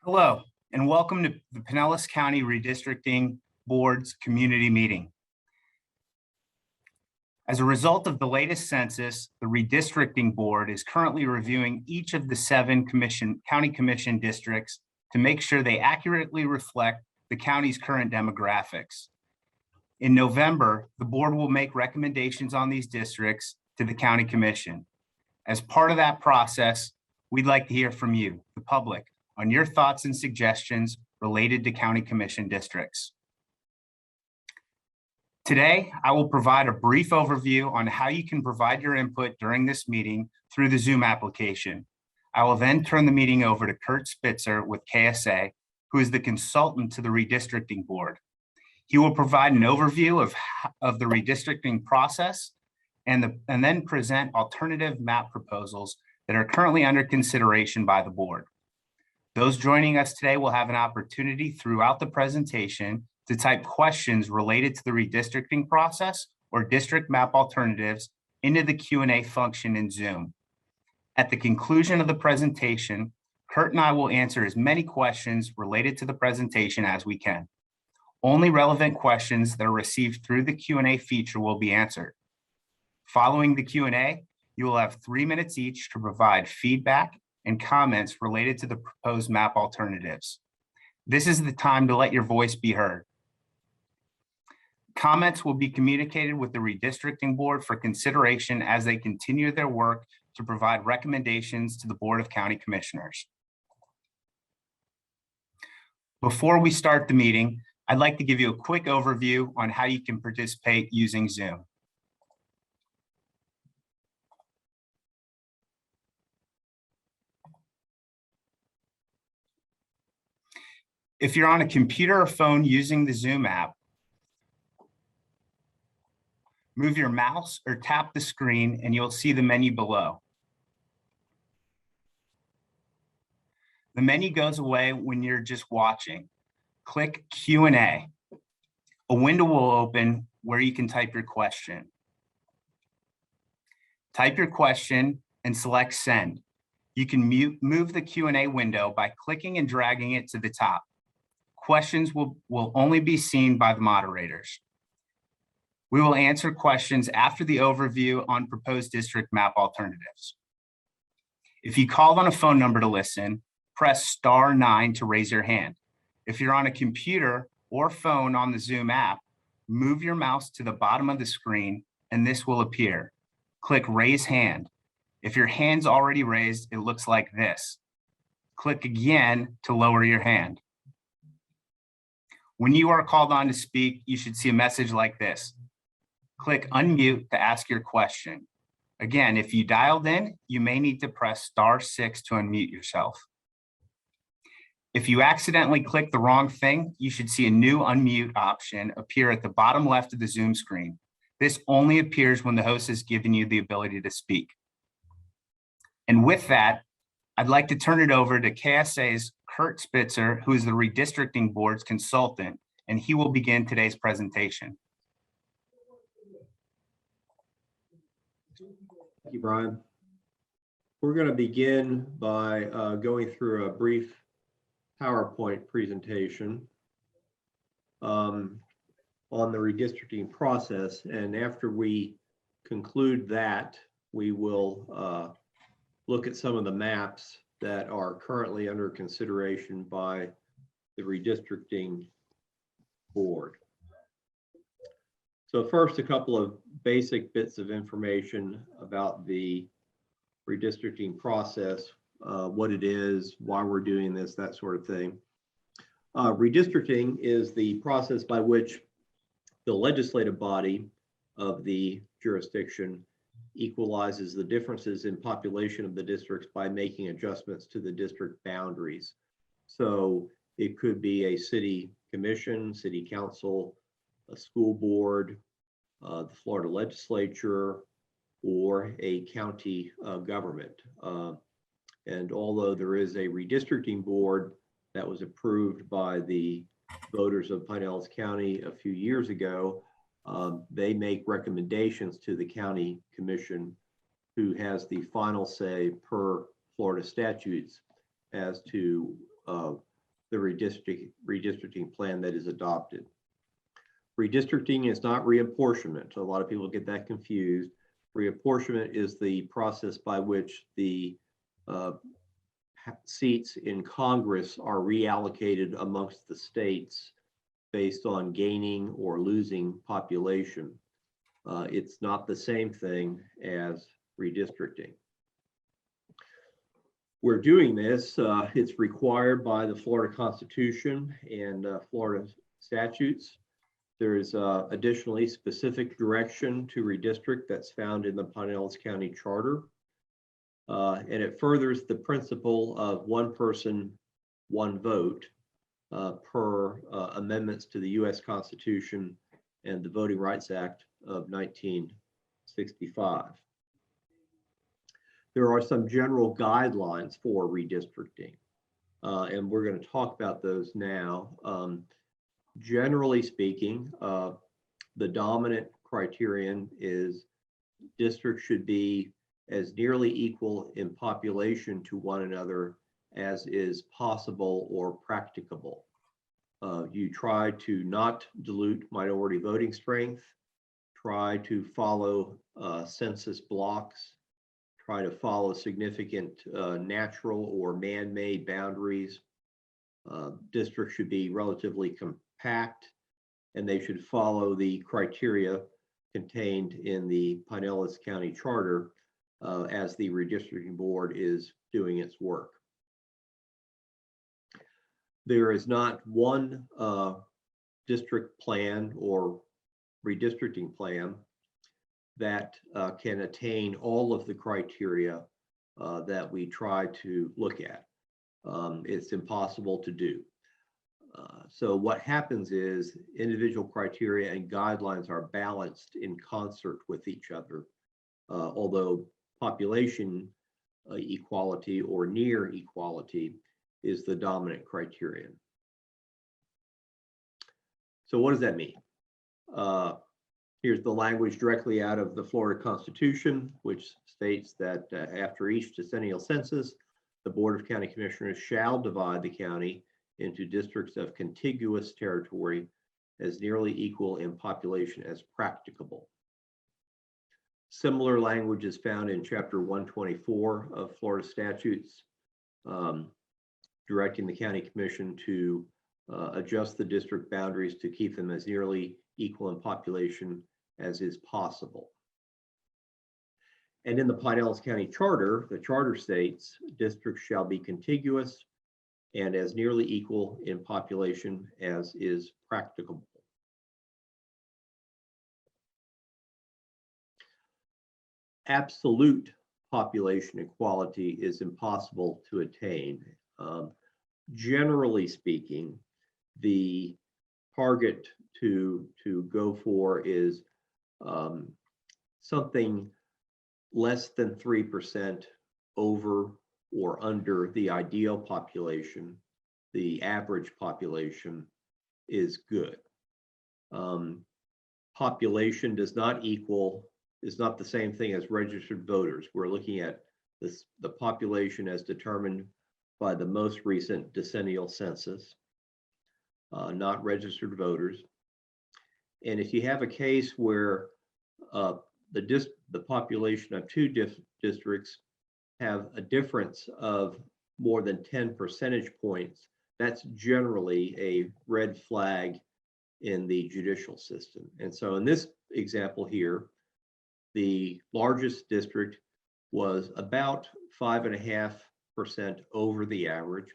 Hello, and welcome to the Pinellas County Redistricting Board's community meeting. As a result of the latest census, the Redistricting Board is currently reviewing each of the 7 county commission districts to make sure they accurately reflect the county's current demographics. In November, the board will make recommendations on these districts to the county commission. As part of that process, we'd like to hear from you, the public, on your thoughts and suggestions related to county commission districts. Today, I will provide a brief overview on how you can provide your input during this meeting through the Zoom application. I will then turn the meeting over to Kurt Spitzer with KSA, who is the consultant to the Redistricting Board. He will provide an overview of the redistricting process and then present alternative map proposals that are currently under consideration by the board. Those joining us today will have an opportunity throughout the presentation to type questions related to the redistricting process or district map alternatives into the Q&A function in Zoom. At the conclusion of the presentation, Kurt and I will answer as many questions related to the presentation as we can. Only relevant questions that are received through the Q&A feature will be answered. Following the Q&A, you will have 3 minutes each to provide feedback and comments related to the proposed map alternatives. This is the time to let your voice be heard. Comments will be communicated with the Redistricting Board for consideration as they continue their work to provide recommendations to the Board of County Commissioners. Before we start the meeting, I'd like to give you a quick overview on how you can participate using Zoom. If you're on a computer or phone using the Zoom app, move your mouse or tap the screen and you'll see the menu below. The menu goes away when you're just watching. Click Q&A. A window will open where you can type your question. Type your question and select Send. You can move the Q&A window by clicking and dragging it to the top. Questions will only be seen by the moderators. We will answer questions after the overview on proposed district map alternatives. If you called on a phone number to listen, press *9 to raise your hand. If you're on a computer or phone on the Zoom app, move your mouse to the bottom of the screen and this will appear. Click Raise Hand. If your hand's already raised, it looks like this. Click again to lower your hand. When you are called on to speak, you should see a message like this. Click Unmute to ask your question. Again, if you dialed in, you may need to press *6 to unmute yourself. If you accidentally click the wrong thing, you should see a new unmute option appear at the bottom left of the Zoom screen. This only appears when the host has given you the ability to speak. And with that, I'd like to turn it over to KSA's Kurt Spitzer, who is the Redistricting Board's consultant, and he will begin today's presentation. Thank you, Brian. We're going to begin by going through a brief PowerPoint presentation on the redistricting process. And after we conclude that, we will look at some of the maps that are currently under consideration by the Redistricting Board. So first, a couple of basic bits of information about the redistricting process, what it is, why we're doing this, that sort of thing. Redistricting is the process by which the legislative body of the jurisdiction equalizes the differences in population of the districts by making adjustments to the district boundaries. So it could be a city commission, city council, a school board, the Florida legislature, or a county government. And although there is a redistricting board that was approved by the voters of Pinellas County a few years ago, they make recommendations to the county commission, who has the final say per Florida statutes as to the redistricting plan that is adopted. Redistricting is not reapportionment. So a lot of people get that confused. Reapportionment is the process by which the seats in Congress are reallocated amongst the states based on gaining or losing population. It's not the same thing as redistricting. We're doing this, it's required by the Florida Constitution and Florida statutes. There is additionally specific direction to redistrict that's found in the Pinellas County Charter. And it furthers the principle of one person, one vote per amendments to the US Constitution and the Voting Rights Act of 1965. There are some general guidelines for redistricting, and we're going to talk about those now. Generally speaking, the dominant criterion is districts should be as nearly equal in population to one another as is possible or practicable. You try to not dilute minority voting strength, try to follow census blocks, try to follow significant natural or man-made boundaries. Districts should be relatively compact, and they should follow the criteria contained in the Pinellas County Charter as the Redistricting Board is doing its work. There is not one district plan or redistricting plan that can attain all of the criteria that we try to look at. It's impossible to do. So what happens is individual criteria and guidelines are balanced in concert with each other, although population equality or near equality is the dominant criterion. So what does that mean? Here's the language directly out of the Florida Constitution, which states that after each decennial census, the Board of County Commissioners shall divide the county into districts of contiguous territory as nearly equal in population as practicable. Similar language is found in Chapter 124 of Florida statutes, directing the County Commission to adjust the district boundaries to keep them as nearly equal in population as is possible. And in the Pinellas County Charter, the charter states districts shall be contiguous and as nearly equal in population as is practicable. Absolute population equality is impossible to attain. Generally speaking, the target to go for is something less than 3% over or under the ideal population. The average population is good. Population is not the same thing as registered voters. We're looking at the population as determined by the most recent decennial census, not registered voters. And if you have a case where the population of two districts have a difference of more than 10 percentage points, that's generally a red flag in the judicial system. And so in this example here, the largest district was about 5.5% over the average.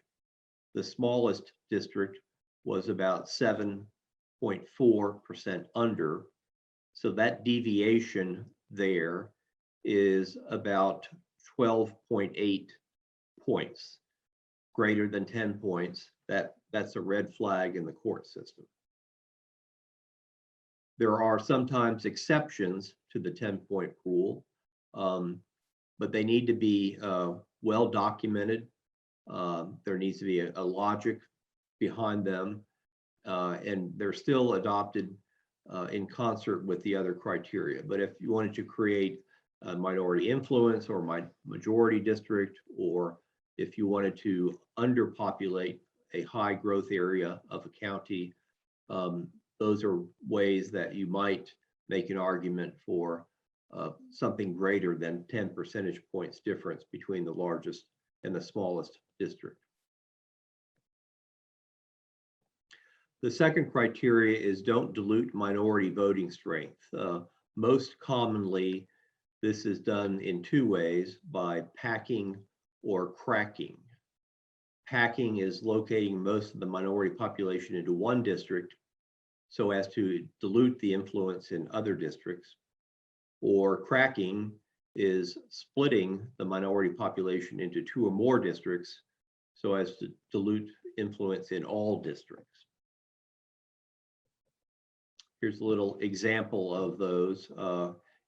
The smallest district was about 7.4% under. So that deviation there is about 12.8 points, greater than 10 points. That's a red flag in the court system. There are sometimes exceptions to the 10-point rule, but they need to be well documented. There needs to be a logic behind them, and they're still adopted in concert with the other criteria. But if you wanted to create a minority influence or majority district, or if you wanted to underpopulate a high growth area of a county. Those are ways that you might make an argument for something greater than 10 percentage points difference between the largest and the smallest district. The second criteria is don't dilute minority voting strength. Most commonly, this is done in two ways, by packing or cracking. Packing is locating most of the minority population into one district so as to dilute the influence in other districts. Or cracking is splitting the minority population into two or more districts so as to dilute influence in all districts. Here's a little example of those.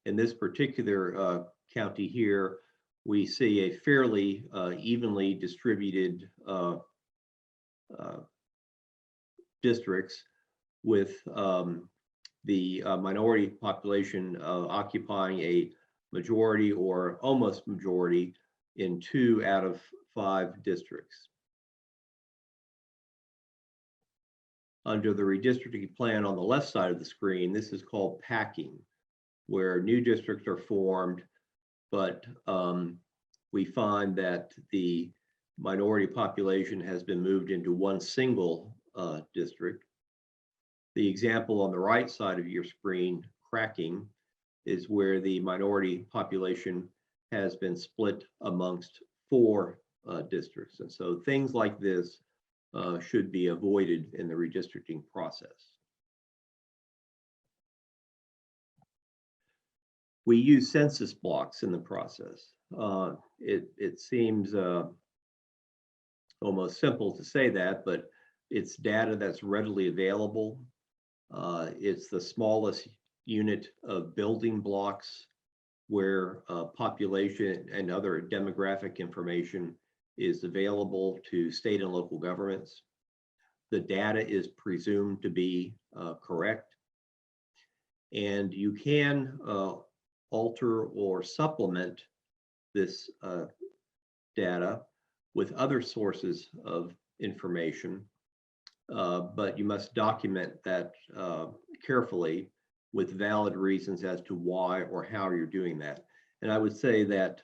In this particular county here, we see a fairly evenly distributed districts with the minority population occupying a majority or almost majority in 2 out of 5 districts. Under the redistricting plan on the left side of the screen, this is called packing, where new districts are formed, but we find that the minority population has been moved into one single district. The example on the right side of your screen, cracking, is where the minority population has been split amongst 4 districts. And so things like this should be avoided in the redistricting process. We use census blocks in the process. It seems almost simple to say that, but it's data that's readily available. It's the smallest unit of building blocks where population and other demographic information is available to state and local governments. The data is presumed to be correct. And you can alter or supplement this data with other sources of information, but you must document that carefully with valid reasons as to why or how you're doing that. And I would say that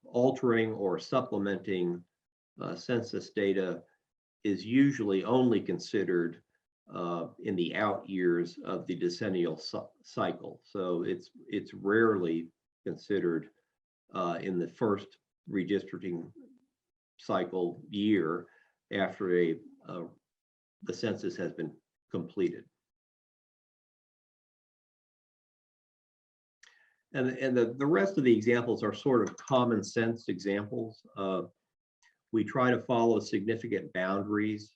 altering or supplementing census data is usually only considered in the out years of the decennial cycle. So it's rarely considered in the first redistricting cycle year after the census has been completed. And the rest of the examples are sort of common sense examples. We try to follow significant boundaries,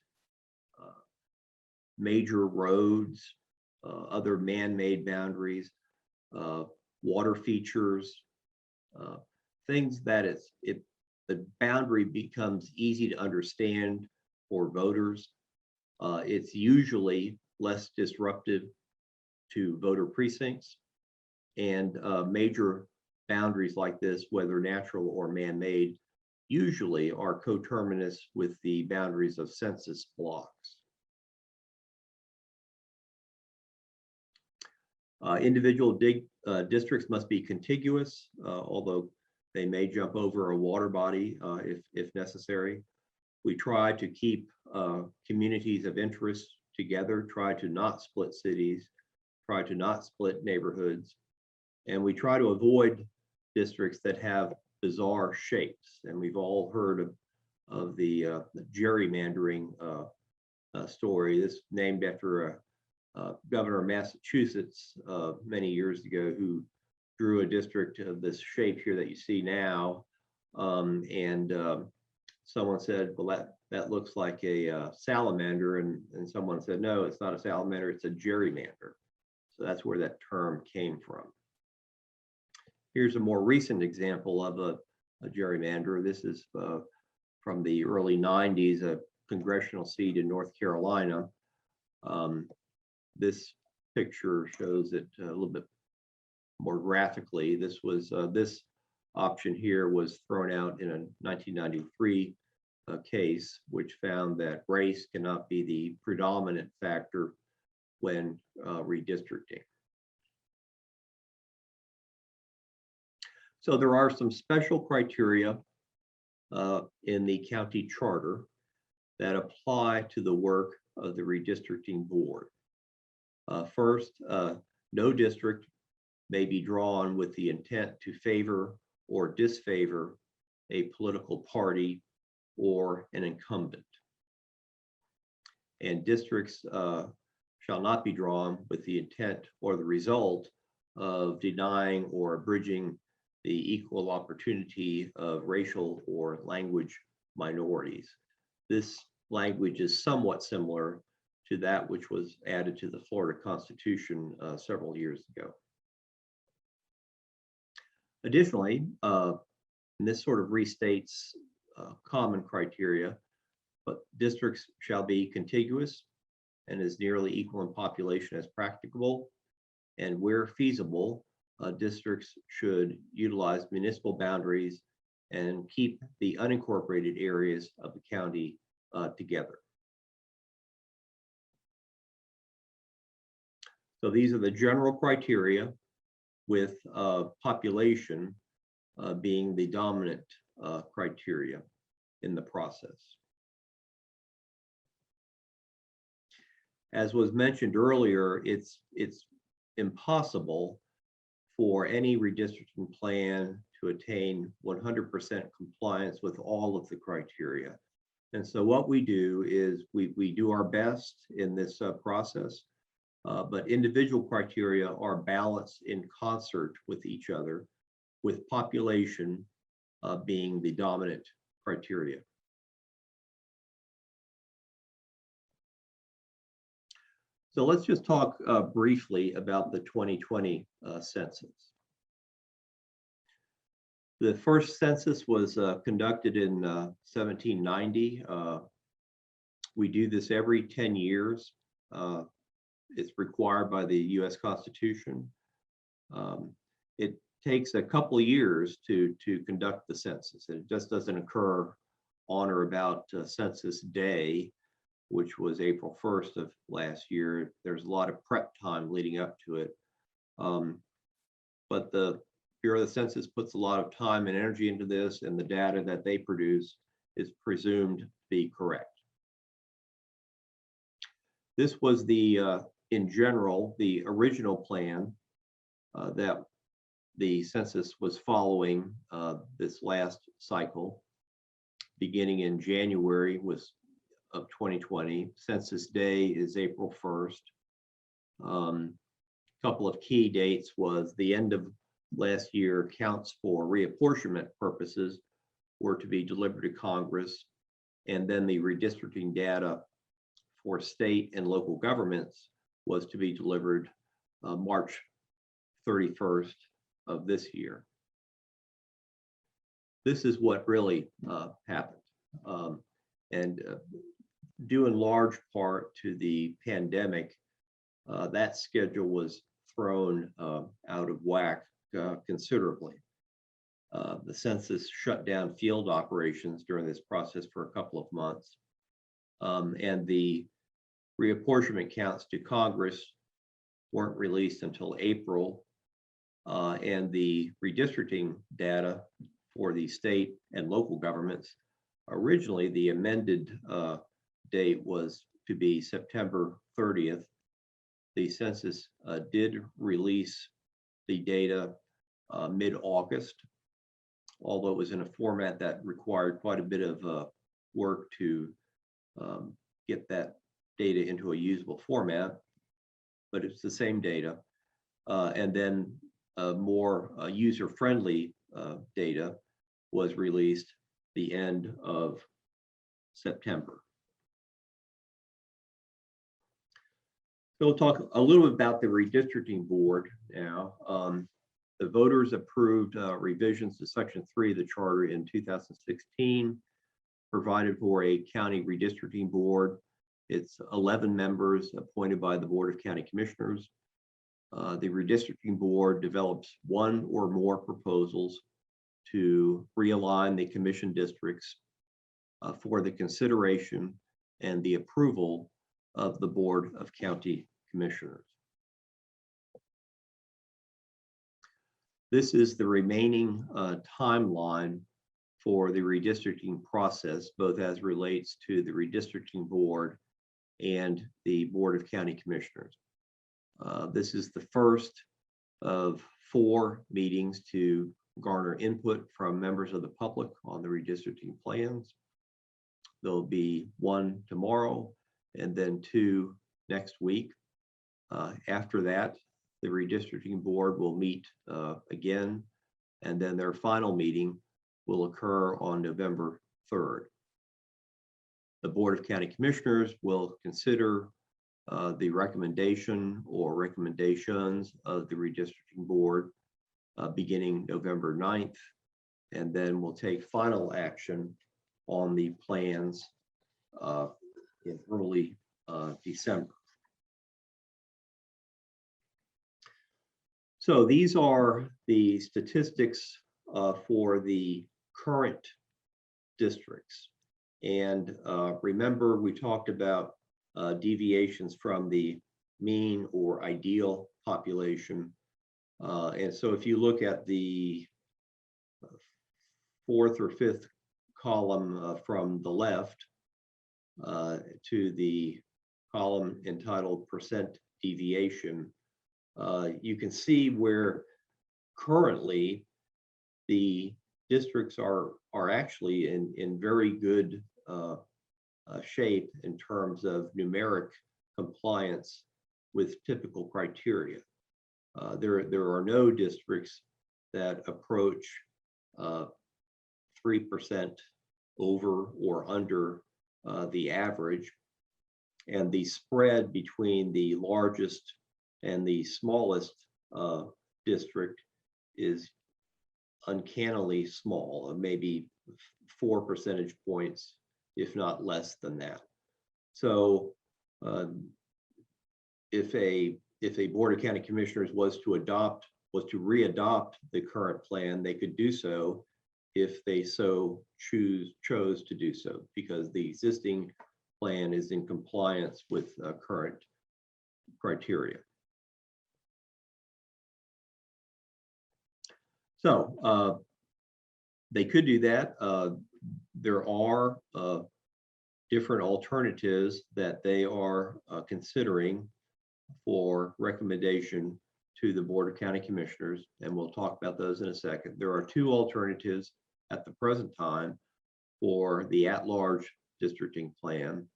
major roads, other man-made boundaries, water features, things that the boundary becomes easy to understand for voters. It's usually less disruptive to voter precincts. And major boundaries like this, whether natural or man-made, usually are coterminous with the boundaries of census blocks. Individual districts must be contiguous, although they may jump over a water body if necessary. We try to keep communities of interest together, try to not split cities, try to not split neighborhoods. And we try to avoid districts that have bizarre shapes. And we've all heard of the gerrymandering story. This named after a governor of Massachusetts many years ago who drew a district of this shape here that you see now. Someone said, well, that looks like a salamander. And someone said, no, it's not a salamander, it's a gerrymander. So that's where that term came from. Here's a more recent example of a gerrymander. This is from the early 90s, a congressional seat in North Carolina. This picture shows it a little bit more graphically. This was this option here was thrown out in a 1993 case, which found that race cannot be the predominant factor when redistricting. So there are some special criteria in the county charter that apply to the work of the redistricting board. First, no district may be drawn with the intent to favor or disfavor a political party or an incumbent. And districts shall not be drawn with the intent or the result of denying or abridging the equal opportunity of racial or language minorities. This language is somewhat similar to that which was added to the Florida Constitution several years ago. Additionally, and this sort of restates common criteria, but districts shall be contiguous and as nearly equal in population as practicable. And where feasible, districts should utilize municipal boundaries and keep the unincorporated areas of the county together. So these are the general criteria, with population being the dominant criteria in the process. As was mentioned earlier, it's impossible for any redistricting plan to attain 100% compliance with all of the criteria. And so what we do is we do our best in this process, but individual criteria are balanced in concert with each other, with population being the dominant criteria. So let's just talk briefly about the 2020 census. The first census was conducted in 1790. We do this every 10 years. It's required by the US Constitution. It takes a couple of years to conduct the census. It just doesn't occur on or about Census Day, which was April 1st of last year. There's a lot of prep time leading up to it. But the Bureau of the Census puts a lot of time and energy into this, and the data that they produce is presumed to be correct. This was the, in general, the original plan that the census was following this last cycle, beginning in January of 2020. Census Day is April 1st. Couple of key dates was the end of last year. Counts for reapportionment purposes were to be delivered to Congress, and then the redistricting data for state and local governments was to be delivered March 31st of this year. This is what really happened, and due in large part to the pandemic, that schedule was thrown out of whack considerably. The census shut down field operations during this process for a couple of months, and the reapportionment counts to Congress weren't released until April, and the redistricting data for the state and local governments, originally the amended date was to be September 30th. The census did release the data mid-August, although it was in a format that required quite a bit of work to get that data into a usable format, but it's the same data. And then more user-friendly data was released the end of September. So we'll talk a little bit about the redistricting board now. The voters approved revisions to Section 3 of the Charter in 2016, provided for a county redistricting board. It's 11 members appointed by the Board of County Commissioners. The redistricting board develops one or more proposals to realign the commission districts for the consideration and the approval of the Board of County Commissioners. This is the remaining timeline for the redistricting process, both as relates to the redistricting board and the Board of County Commissioners. This is the first of 4 meetings to garner input from members of the public on the redistricting plans. There'll be 1 tomorrow and then 2 next week. After that, the redistricting board will meet again, and then their final meeting will occur on November 3rd. The Board of County Commissioners will consider the recommendation or recommendations of the redistricting board beginning November 9th, and then we'll take final action on the plans in early December. So these are the statistics for the current districts. And remember, we talked about deviations from the mean or ideal population. And so if you look at the 4th or 5th column from the left to the column entitled percent deviation, you can see where currently the districts are actually in very good shape in terms of numeric compliance with typical criteria. There are no districts that approach 3% over or under the average, and the spread between the largest and the smallest district is uncannily small, maybe 4 percentage points, if not less than that. So if a Board of County Commissioners was to re-adopt the current plan, they could do so if they so chose to do so, because the existing plan is in compliance with current criteria. So they could do that. There are different alternatives that they are considering for recommendation to the Board of County Commissioners, and we'll talk about those in a second. There are 2 alternatives at the present time for the at-large districting plan,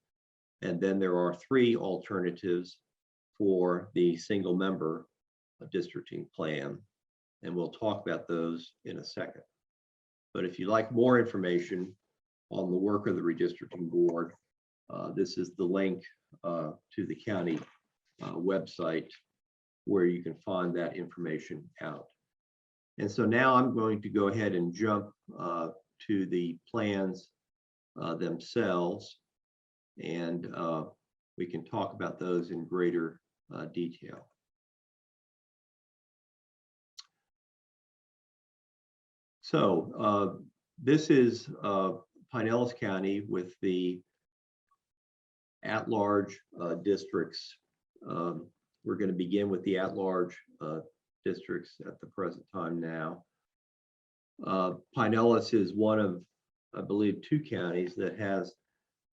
and then there are 3 alternatives for the single member districting plan, and we'll talk about those in a second. But if you'd like more information on the work of the redistricting board, this is the link to the county website where you can find that information out. And so now I'm going to go ahead and jump to the plans themselves, and we can talk about those in greater detail. So this is Pinellas County with the at-large districts. We're going to begin with the at-large districts at the present time now. Pinellas is one of, I believe, 2 counties that has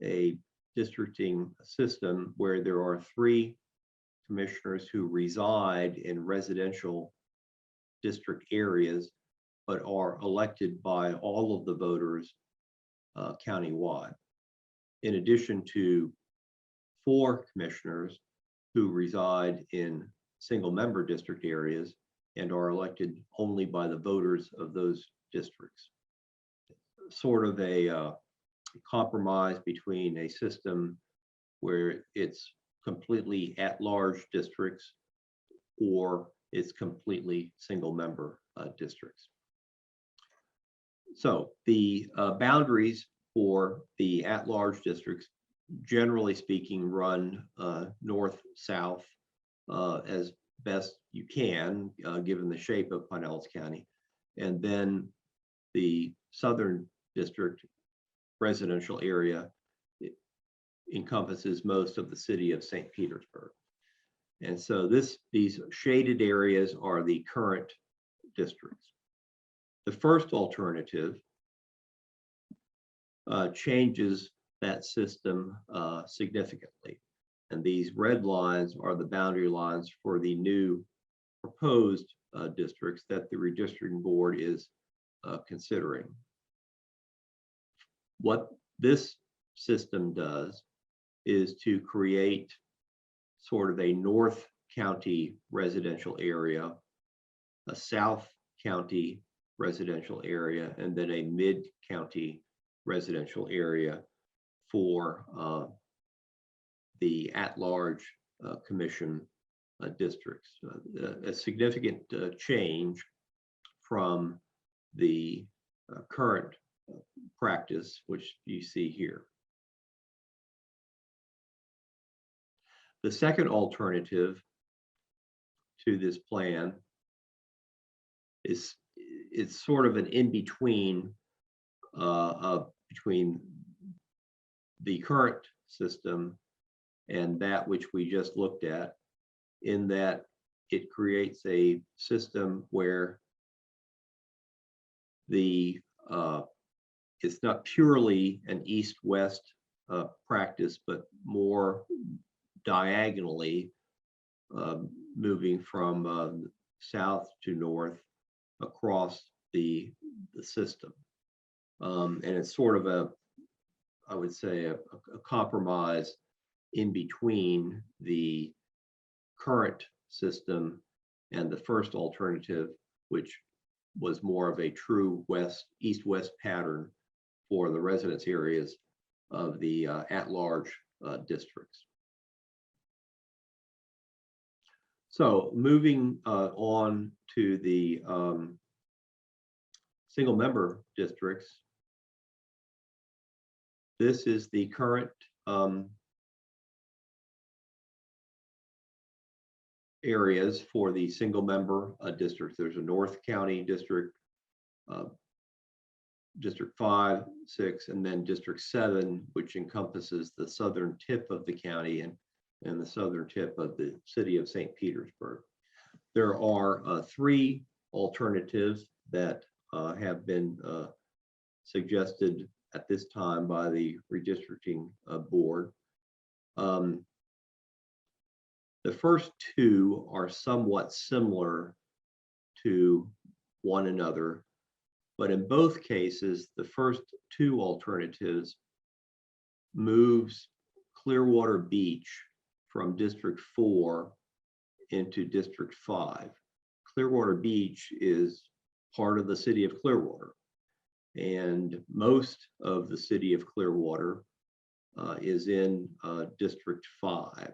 a districting system where there are 3 commissioners who reside in residential district areas, but are elected by all of the voters countywide. In addition to 4 commissioners who reside in single member district areas and are elected only by the voters of those districts. Sort of a compromise between a system where it's completely at-large districts or it's completely single member districts. So the boundaries for the at-large districts, generally speaking, run north-south as best you can, given the shape of Pinellas County. And then the southern district residential area encompasses most of the city of St. Petersburg. And so these shaded areas are the current districts. The first alternative changes that system significantly. And these red lines are the boundary lines for the new proposed districts that the redistricting board is considering. What this system does is to create sort of a North County residential area, a South County residential area, and then a Mid-County residential area for the at-large commission districts. A significant change from the current practice, which you see here. The second alternative to this plan is it's sort of an in-between between the current system and that which we just looked at, in that it creates a system where the it's not purely an east-west practice, but more diagonally moving from south to north across the system. And it's sort of I would say a compromise in between the current system and the first alternative, which was more of a true east-west pattern for the residence areas of the at-large districts. So moving on to the single member districts, this is the current areas for the single member districts. There's a North County district, District 5, 6, and then District 7, which encompasses the southern tip of the county and the southern tip of the city of St. Petersburg. There are 3 alternatives that have been suggested at this time by the redistricting board. The first 2 are somewhat similar to one another, but in both cases, the first 2 alternatives moves Clearwater Beach from District 4 into District 5. Clearwater Beach is part of the city of Clearwater, and most of the city of Clearwater is in District 5.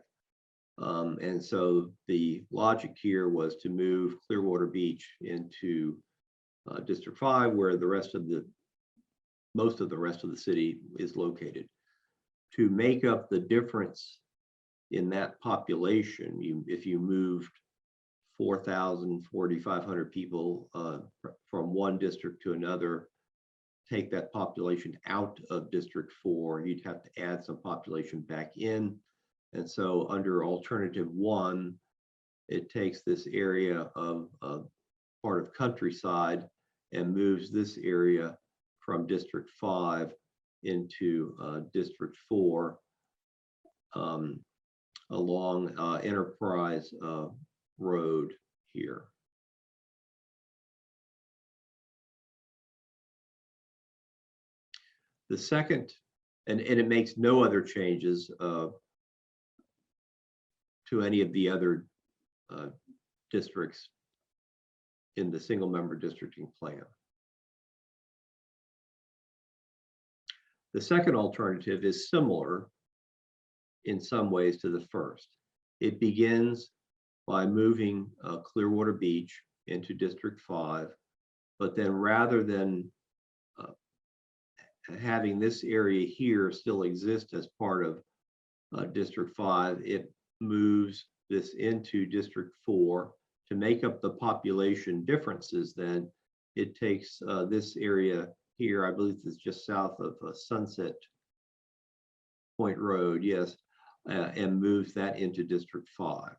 And so the logic here was to move Clearwater Beach into District 5, where most of the rest of the city is located. To make up the difference in that population, if you moved 4,000, 4,500 people from one district to another, take that population out of District 4, you'd have to add some population back in. And so under alternative 1, it takes this area of part of countryside and moves this area from District 5 into District 4 along Enterprise Road here. The second, and it makes no other changes to any of the other districts in the single member districting plan. The second alternative is similar in some ways to the first. It begins by moving Clearwater Beach into District 5, but then rather than having this area here still exist as part of District 5, it moves this into District 4 to make up the population differences. Then it takes this area here, I believe it's just south of Sunset Point Road, yes, and moves that into District 5.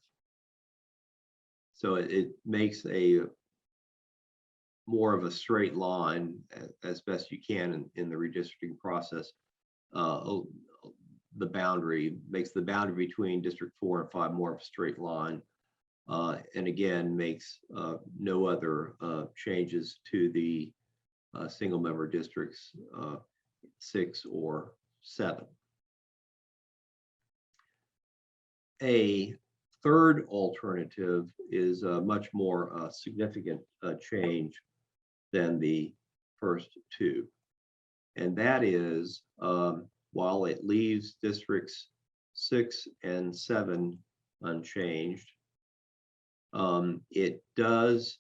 So it makes a more of a straight line as best you can in the redistricting process. The boundary makes the boundary between District 4 and 5 more of a straight line. And again, makes no other changes to the single member districts 6 or 7. A third alternative is a much more significant change than the first two. And that is, while it leaves districts 6 and 7 unchanged, it does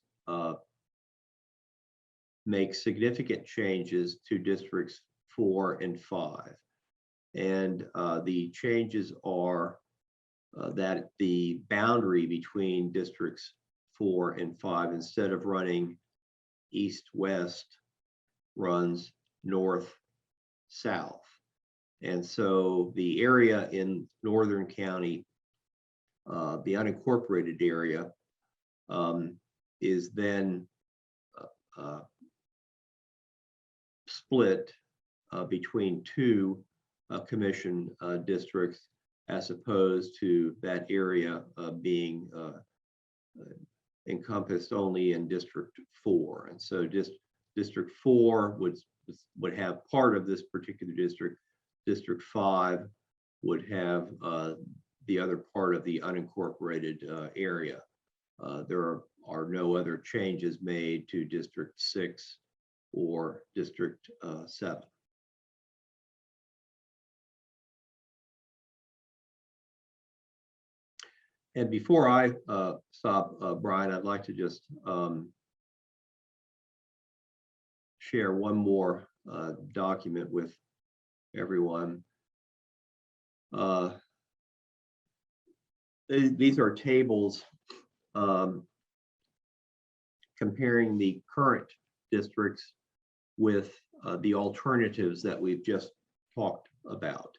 make significant changes to districts 4 and 5. And the changes are that the boundary between districts 4 and 5, instead of running east-west, runs north-south. And so the area in Northern County, the unincorporated area, is then split between 2 commission districts, as opposed to that area being encompassed only in District 4. And so just District 4 would have part of this particular district. District 5 would have the other part of the unincorporated area. There are no other changes made to District 6 or District 7. And before I stop, Brian, I'd like to just share one more document with everyone. These are tables comparing the current districts with the alternatives that we've just talked about.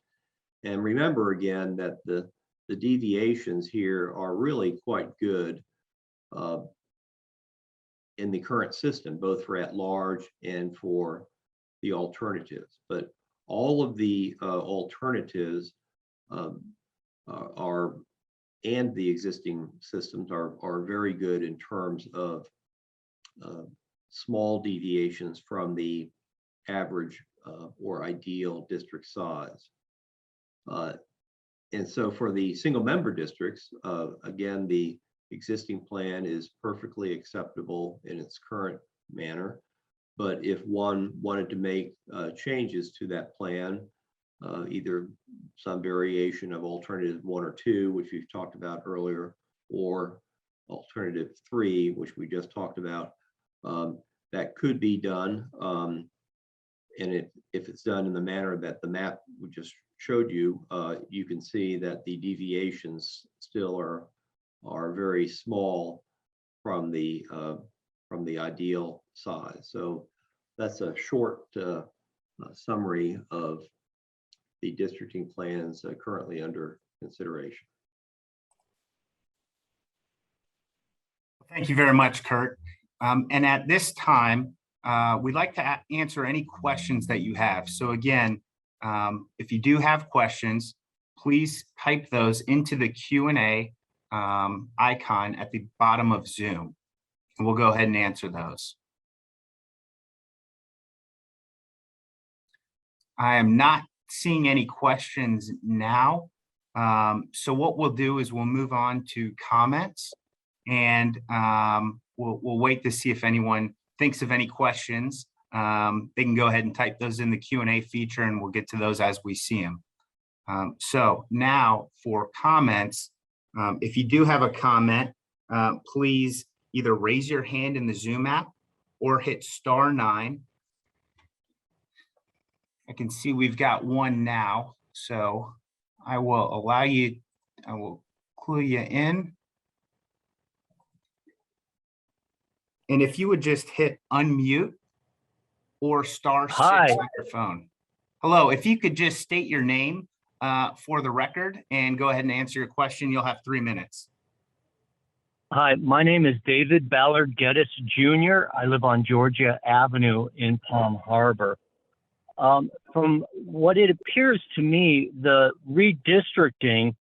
And remember again that the deviations here are really quite good in the current system, both for at-large and for the alternatives. But all of the alternatives are, and the existing systems are very good in terms of small deviations from the average or ideal district size. And so for the single member districts, again, the existing plan is perfectly acceptable in its current manner. But if one wanted to make changes to that plan, either some variation of alternative 1 or 2, which we've talked about earlier, or alternative 3, which we just talked about, that could be done. And if it's done in the manner that the map we just showed you, you can see that the deviations still are very small from the ideal size. So that's a short summary of the districting plans currently under consideration. Thank you very much, Kurt. And at this time, we'd like to answer any questions that you have. So again, if you do have questions, please type those into the Q&A icon at the bottom of Zoom, and we'll go ahead and answer those. I am not seeing any questions now. So what we'll do is we'll move on to comments, and we'll wait to see if anyone thinks of any questions. They can go ahead and type those in the Q&A feature, and we'll get to those as we see them. So now for comments, if you do have a comment, please either raise your hand in the Zoom app or hit *9. I can see we've got one now, so I will allow you, I will clue you in. And if you would just hit unmute, or *6 Hi. on your phone. Hello, if you could just state your name for the record and go ahead and answer your question, you'll have 3 minutes. Hi, my name is David Ballard Geddes Jr. I live on Georgia Avenue in Palm Harbor. From what it appears to me, the redistricting,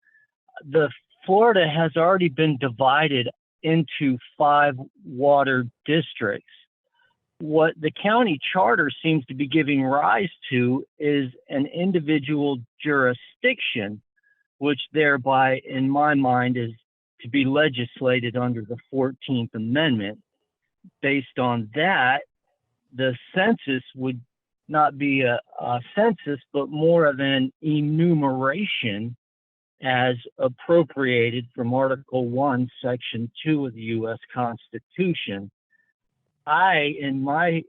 Florida has already been divided into 5 water districts. What the county charter seems to be giving rise to is an individual jurisdiction, which thereby, in my mind, is to be legislated under the 14th Amendment. Based on that, the census would not be a census, but more of an enumeration as appropriated from Article 1, Section 2 of the U.S. Constitution. I, in my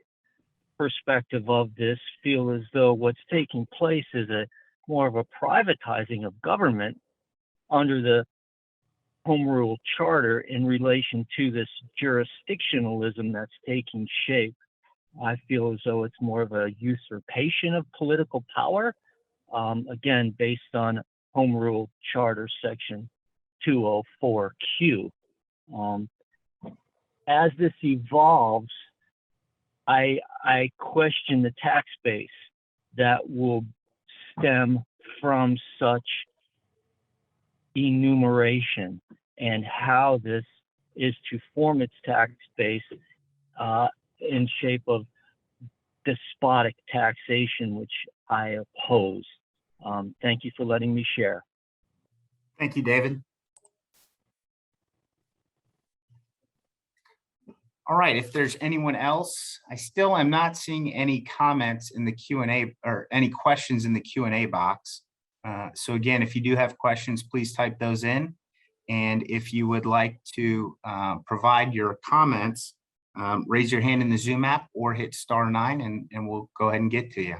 perspective of this, feel as though what's taking place is more of a privatizing of government under the Home Rule Charter in relation to this jurisdictionalism that's taking shape. I feel as though it's more of a usurpation of political power, again, based on Home Rule Charter Section 204Q. As this evolves, I question the tax base that will stem from such enumeration and how this is to form its tax base in shape of despotic taxation, which I oppose. Thank you for letting me share. Thank you, David. All right, if there's anyone else, I still am not seeing any comments in the Q&A or any questions in the Q&A box. So again, if you do have questions, please type those in. And if you would like to provide your comments, raise your hand in the Zoom app or hit *9 and we'll go ahead and get to you.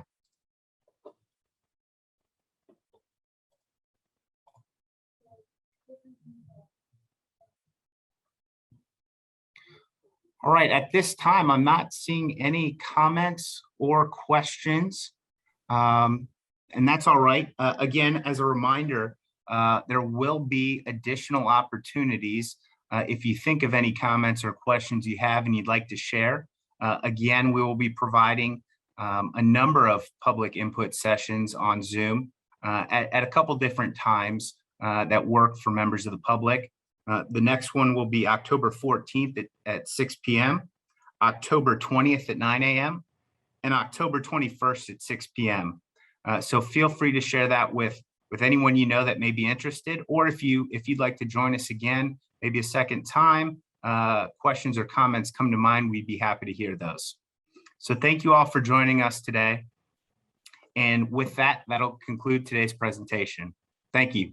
All right, at this time, I'm not seeing any comments or questions, and that's all right. Again, as a reminder, there will be additional opportunities if you think of any comments or questions you have and you'd like to share. Again, we will be providing a number of public input sessions on Zoom at a couple different times that work for members of the public. The next one will be October 14th at 6 p.m., October 20th at 9 a.m., and October 21st at 6 p.m. So feel free to share that with anyone you know that may be interested, or if you'd like to join us again, maybe a second time, questions or comments come to mind, we'd be happy to hear those. So thank you all for joining us today. And with that, that'll conclude today's presentation. Thank you.